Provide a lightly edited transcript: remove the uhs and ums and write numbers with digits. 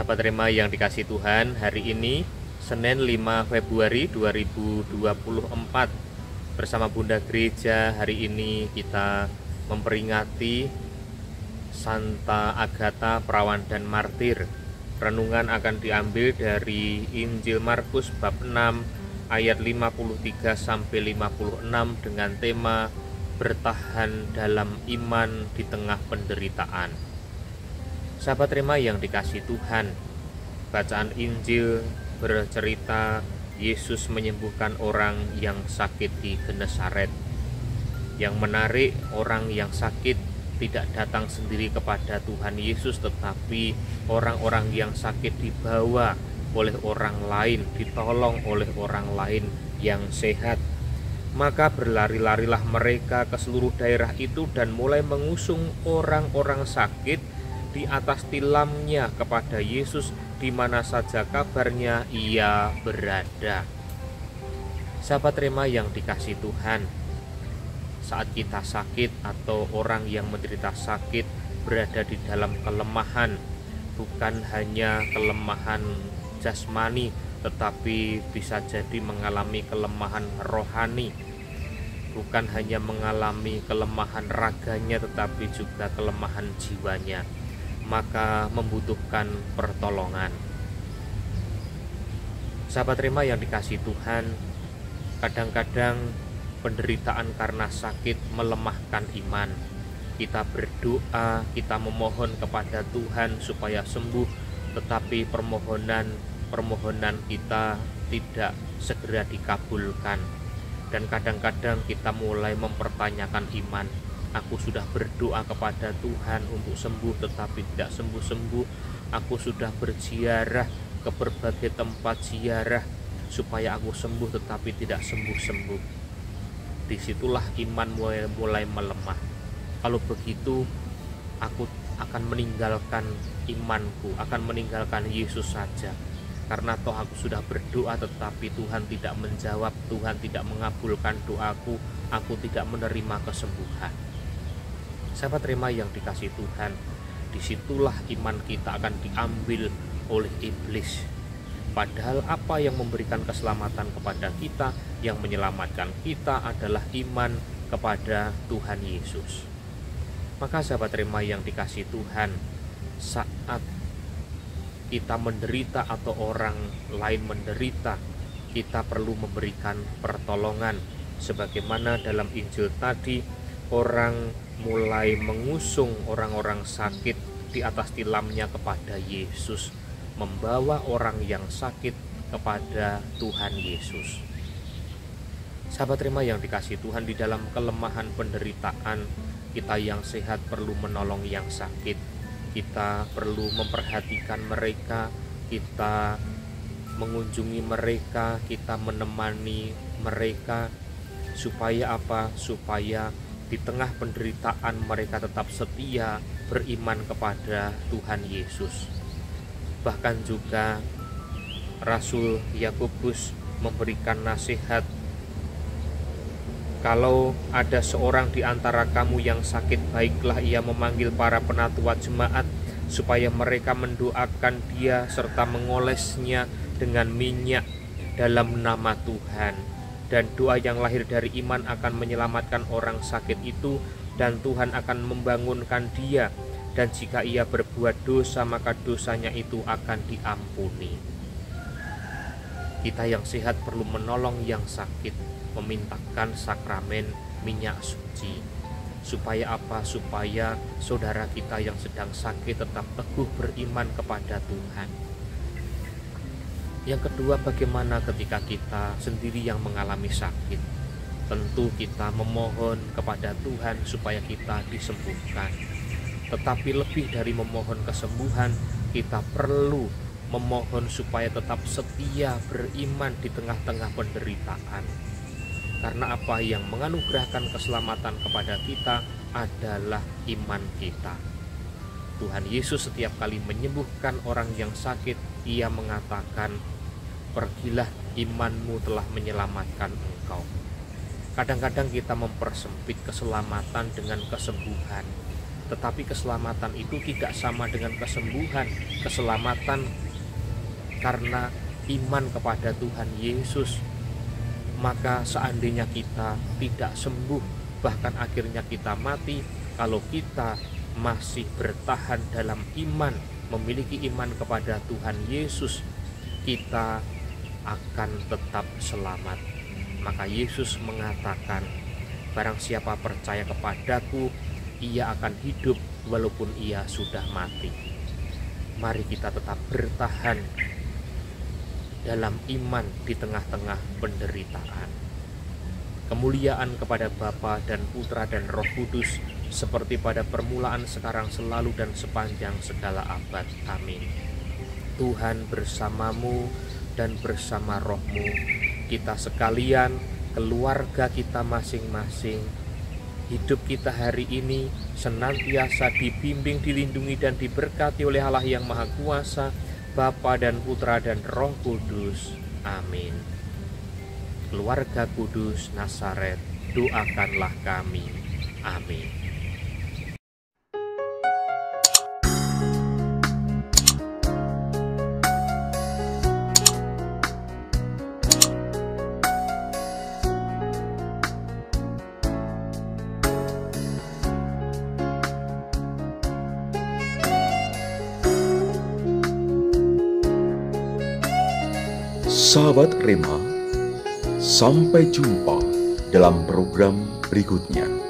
Sahabat Rema yang dikasih Tuhan, hari ini Senin 5 Februari 2024 bersama Bunda Gereja. Hari ini kita memperingati Santa Agatha Perawan dan Martir. Renungan akan diambil dari Injil Markus bab 6 ayat 53 sampai 56 dengan tema bertahan dalam iman di tengah penderitaan. Sahabat Rema yang dikasih Tuhan, bacaan Injil bercerita Yesus menyembuhkan orang yang sakit di Genesaret. Yang menarik, orang yang sakit tidak datang sendiri kepada Tuhan Yesus, tetapi orang-orang yang sakit dibawa oleh orang lain, ditolong oleh orang lain yang sehat. Maka berlari-larilah mereka ke seluruh daerah itu dan mulai mengusung orang-orang sakit di atas tilamnya kepada Yesus di mana saja kabarnya ia berada. Sahabat Rema yang dikasih Tuhan, saat kita sakit atau orang yang menderita sakit berada di dalam kelemahan, bukan hanya kelemahan jasmani, tetapi bisa jadi mengalami kelemahan rohani. Bukan hanya mengalami kelemahan raganya, tetapi juga kelemahan jiwanya. Maka membutuhkan pertolongan. Sahabat Rema yang dikasih Tuhan, kadang-kadang penderitaan karena sakit melemahkan iman. Kita berdoa, kita memohon kepada Tuhan supaya sembuh, tetapi permohonan kita tidak segera dikabulkan. Dan kadang-kadang kita mulai mempertanyakan iman. Aku sudah berdoa kepada Tuhan untuk sembuh tetapi tidak sembuh-sembuh. Aku sudah berziarah ke berbagai tempat ziarah supaya aku sembuh tetapi tidak sembuh-sembuh. Disitulah iman mulai melemah. Kalau begitu, aku akan meninggalkan imanku, akan meninggalkan Yesus saja. Karena toh aku sudah berdoa tetapi Tuhan tidak menjawab, Tuhan tidak mengabulkan doaku, aku tidak menerima kesembuhan. Sahabat Rema yang dikasih Tuhan, disitulah iman kita akan diambil oleh iblis. Padahal apa yang memberikan keselamatan kepada kita, yang menyelamatkan kita adalah iman kepada Tuhan Yesus. Maka sahabat Rema yang dikasih Tuhan, saat kita menderita atau orang lain menderita, kita perlu memberikan pertolongan. Sebagaimana dalam Injil tadi, orang mulai mengusung orang-orang sakit di atas tilamnya kepada Yesus, membawa orang yang sakit kepada Tuhan Yesus. Sahabat Rema yang dikasih Tuhan, di dalam kelemahan penderitaan, kita yang sehat perlu menolong yang sakit. Kita perlu memperhatikan mereka, kita mengunjungi mereka, kita menemani mereka. Supaya apa? Supaya di tengah penderitaan mereka tetap setia beriman kepada Tuhan Yesus. Bahkan juga Rasul Yakobus memberikan nasihat, kalau ada seorang di antara kamu yang sakit, baiklah ia memanggil para penatua jemaat supaya mereka mendoakan dia serta mengolesnya dengan minyak dalam nama Tuhan. Dan doa yang lahir dari iman akan menyelamatkan orang sakit itu, dan Tuhan akan membangunkan dia. Dan jika ia berbuat dosa, maka dosanya itu akan diampuni. Kita yang sehat perlu menolong yang sakit, memintakan sakramen minyak suci. Supaya apa? Supaya saudara kita yang sedang sakit tetap teguh beriman kepada Tuhan. Yang kedua, bagaimana ketika kita sendiri yang mengalami sakit? Tentu kita memohon kepada Tuhan supaya kita disembuhkan. Tetapi lebih dari memohon kesembuhan, kita perlu memohon supaya tetap setia beriman di tengah-tengah penderitaan. Karena apa? Yang menganugerahkan keselamatan kepada kita adalah iman kita. Tuhan Yesus setiap kali menyembuhkan orang yang sakit, ia mengatakan, pergilah, imanmu telah menyelamatkan engkau. Kadang-kadang kita mempersempit keselamatan dengan kesembuhan. Tetapi keselamatan itu tidak sama dengan kesembuhan. Keselamatan karena iman kepada Tuhan Yesus. Maka seandainya kita tidak sembuh, bahkan akhirnya kita mati, kalau kita masih bertahan dalam iman, memiliki iman kepada Tuhan Yesus, kita akan tetap selamat. Maka Yesus mengatakan, barang siapa percaya kepadaku, ia akan hidup walaupun ia sudah mati. Mari kita tetap bertahan dalam iman di tengah-tengah penderitaan. Kemuliaan kepada Bapa dan Putra dan Roh Kudus, seperti pada permulaan, sekarang, selalu, dan sepanjang segala abad. Amin. Tuhan bersamamu dan bersama rohmu. Kita sekalian, keluarga kita masing-masing, hidup kita hari ini senantiasa dibimbing, dilindungi, dan diberkati oleh Allah yang Maha Kuasa, Bapa dan Putra dan Roh Kudus. Amin. Keluarga Kudus Nazaret, doakanlah kami. Amin. Sahabat Rema, sampai jumpa dalam program berikutnya.